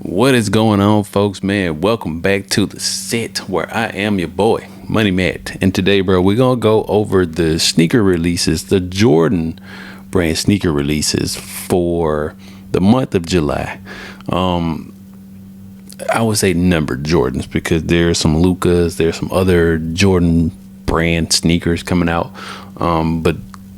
What is going on, folks, man? Welcome back to the set where I am your boy, Money Matt. And today, bro, we're going to go over the sneaker releases, the Jordan brand sneaker releases for the month of July. I would say numbered Jordans because there's some Lucas, there's some other Jordan brand sneakers coming out. But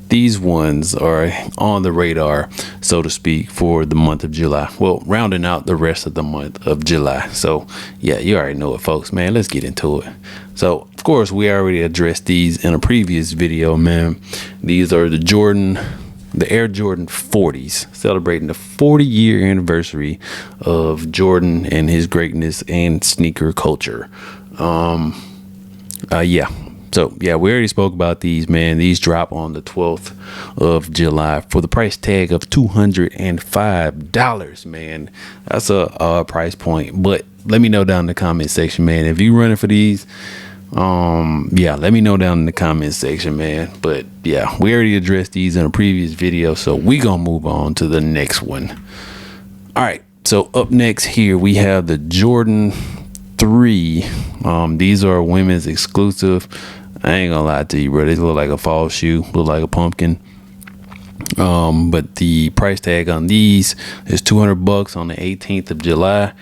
these ones are on the radar, so to speak, for the month of July. Well, rounding out the rest of the month of July. So, yeah, you already know it, folks, man. Let's get into it. So, of course, we already addressed these in a previous video, man. These are the Air Jordan 40s, celebrating the 40-year anniversary of Jordan and his greatness and sneaker culture. So, we already spoke about these, man. These drop on the 12th of July for the price tag of $205, man. That's a price point. But let me know down in the comment section, man. If you running for these, let me know down in the comment section, man. But, yeah, we already addressed these in a previous video, so we going to move on to the next one. All right, so up next here, we have the Jordan 3. These are women's exclusive. I ain't gonna lie to you, bro. They look like a fall shoe, look like a pumpkin. But the price tag on these is $200 on the 18th of July.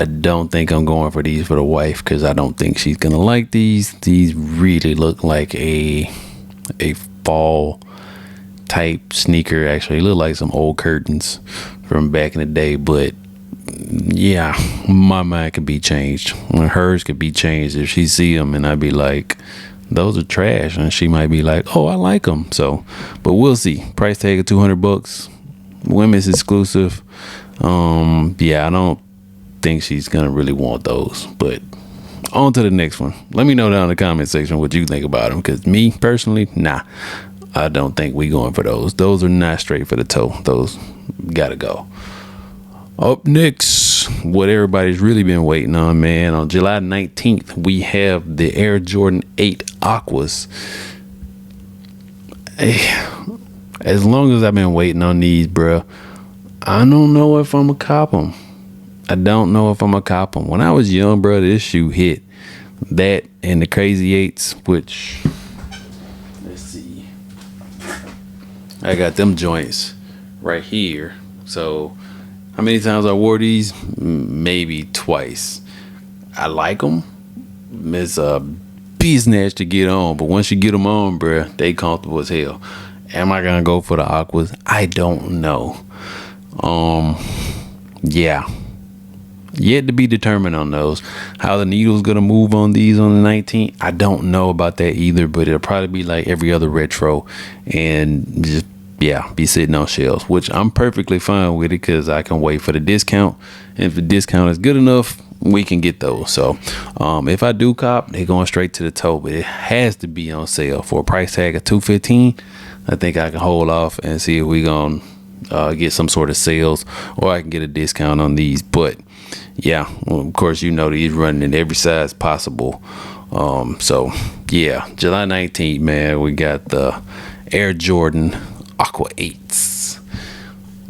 I don't think I'm going for these for the wife because I don't think she's gonna like these. These really look like a fall type sneaker. Actually, look like some old curtains from back in the day, but yeah, my mind could be changed. Hers could be changed if she see them and I'd be like, those are trash, and she might be like, oh, I like them. So, but we'll see. Price tag of $200, women's exclusive. I don't think she's gonna really want those. But on to the next one. Let me know down in the comment section what you think about them, because me personally, nah, I don't think we going for those. Those are not straight for the toe. Those gotta go. Up next, what everybody's really been waiting on, man. On July 19th, we have the Air Jordan 8 Aquas. As long as I've been waiting on these, bro, I don't know if I'm a cop them. I don't know if I'm a cop them. When I was young, bro, this shoe hit. That and the Crazy 8s, which, let's see, I got them joints right here. So how many times I wore these? Maybe twice. I like them. It's a beast snatch to get on, but once you get them on, bruh, they comfortable as hell. Am I gonna go for the Aquas? I don't know. Yet to be determined on those. How the needle's gonna move on these on the 19th, I don't know about that either, but it'll probably be like every other retro and just be sitting on shelves, which I'm perfectly fine with it because I can wait for the discount. And if the discount is good enough, we can get those. So if I do cop, they're going straight to the toe, but it has to be on sale for a price tag of $215. I think I can hold off and see if we gonna get some sort of sales, or I can get a discount on these. But yeah, well, of course, you know, these running in every size possible. July 19th, man, we got the Air Jordan Aqua 8s.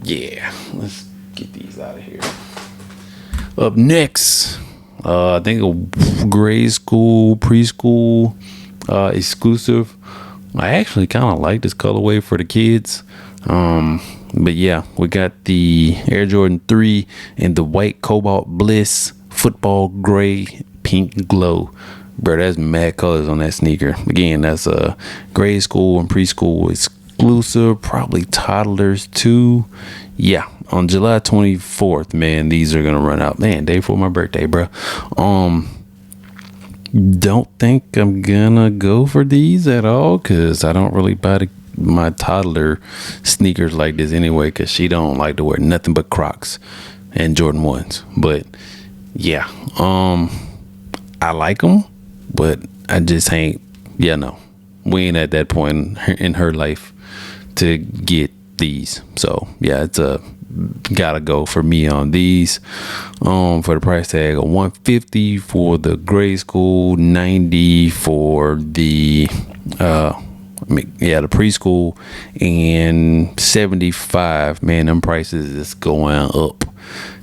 Yeah, let's get these out of here. Up next, I think a grade school, preschool exclusive. I actually kind of like this colorway for the kids. But yeah, we got the Air Jordan 3 in the white cobalt bliss, football gray, pink glow. Bro, that's mad colors on that sneaker. Again, that's a grade school and preschool exclusive, probably toddlers too. Yeah, on July 24th, man, these are gonna run out. Man, day before my birthday, bro. Don't think I'm gonna go for these at all because I don't really buy my toddler sneakers like this anyway, because she don't like to wear nothing but Crocs and Jordan 1s. But yeah, I like them, but I just ain't, we ain't at that point in her life to get these. So yeah, it's a gotta go for me on these. For the price tag of $150 for the grade school, $90 for the the preschool, and $75. Man, them prices is going up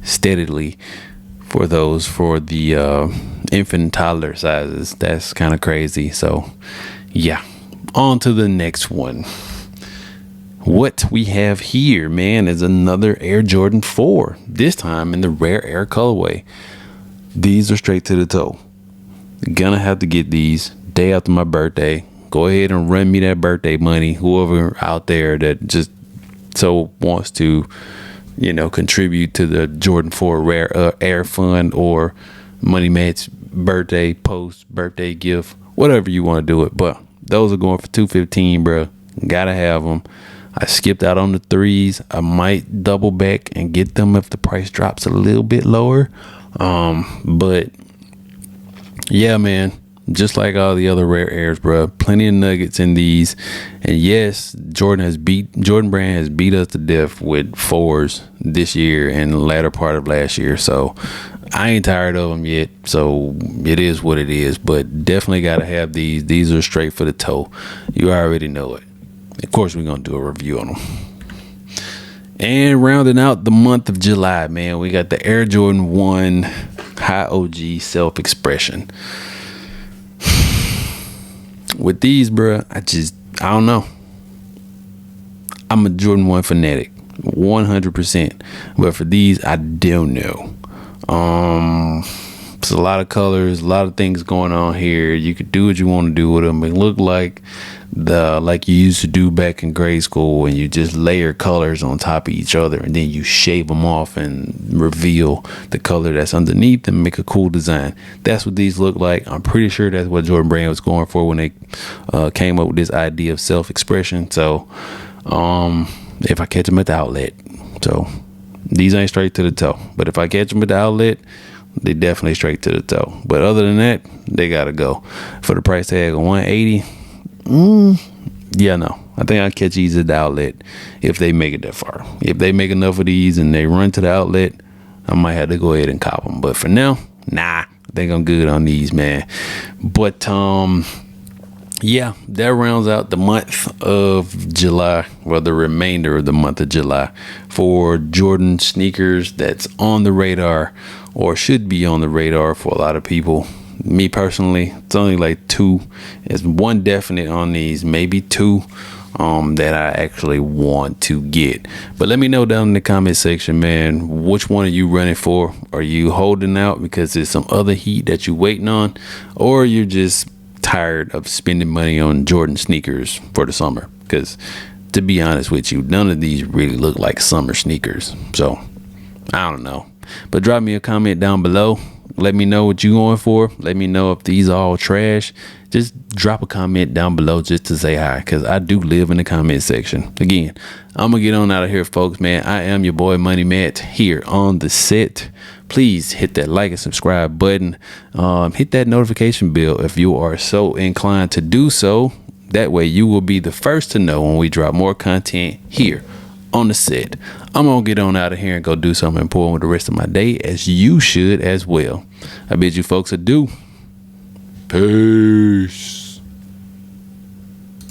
steadily. for those for the infant and toddler sizes. That's kind of crazy. So yeah, on to the next one. What we have here, man, is another Air Jordan 4, this time in the rare air colorway. These are straight to the toe. Gonna have to get these day after my birthday. Go ahead and run me that birthday money, whoever out there that just so wants to, you know, contribute to the Jordan 4 rare air fund or money match birthday post, birthday gift, whatever you want to do it. But those are going for $215, bro. Gotta have them. I skipped out on the 3s. I might double back and get them if the price drops a little bit lower. But yeah, man, just like all the other rare airs, bro, plenty of nuggets in these. And yes, Jordan brand has beat us to death with 4s this year and the latter part of last year. So I ain't tired of them yet. So it is what it is, but definitely got to have these. These are straight for the toe. You already know it. Of course, we're going to do a review on them. And rounding out the month of July, man, we got the Air Jordan 1 High OG Self-Expression. With these, bro, I don't know. I'm a Jordan 1 fanatic, 100%. But for these, I don't know. It's a lot of colors, a lot of things going on here. You could do what you want to do with them. It look like like you used to do back in grade school when you just layer colors on top of each other and then you shave them off and reveal the color that's underneath and make a cool design. That's what these look like. I'm pretty sure that's what Jordan Brand was going for when they came up with this idea of self-expression. So if I catch them at the outlet, so these ain't straight to the toe, but if I catch them at the outlet, they definitely straight to the toe. But other than that, they gotta go for the price tag of $180. Yeah, no, I think I'll catch these at the outlet if they make it that far. If they make enough of these and they run to the outlet, I might have to go ahead and cop them. But for now, nah, I think I'm good on these, man. But yeah, that rounds out the month of July, well, the remainder of the month of July for Jordan sneakers that's on the radar or should be on the radar for a lot of people. Me personally, it's only like 2. It's 1 definite on these, maybe 2 that I actually want to get. But let me know down in the comment section, man, which one are you running for? Are you holding out because there's some other heat that you're waiting on, or you're just tired of spending money on Jordan sneakers for the summer? Because to be honest with you, none of these really look like summer sneakers. So I don't know, but drop me a comment down below. Let me know what you going for. Let me know if these are all trash. Just drop a comment down below just to say hi, because I do live in the comment section. Again, I'm going to get on out of here, folks, man. I am your boy Money Matt here on the set. Please hit that like and subscribe button. Hit that notification bell if you are so inclined to do so. That way you will be the first to know when we drop more content here on the set. I'm gonna get on out of here and go do something important with the rest of my day, as you should as well. I bid you folks adieu. Peace.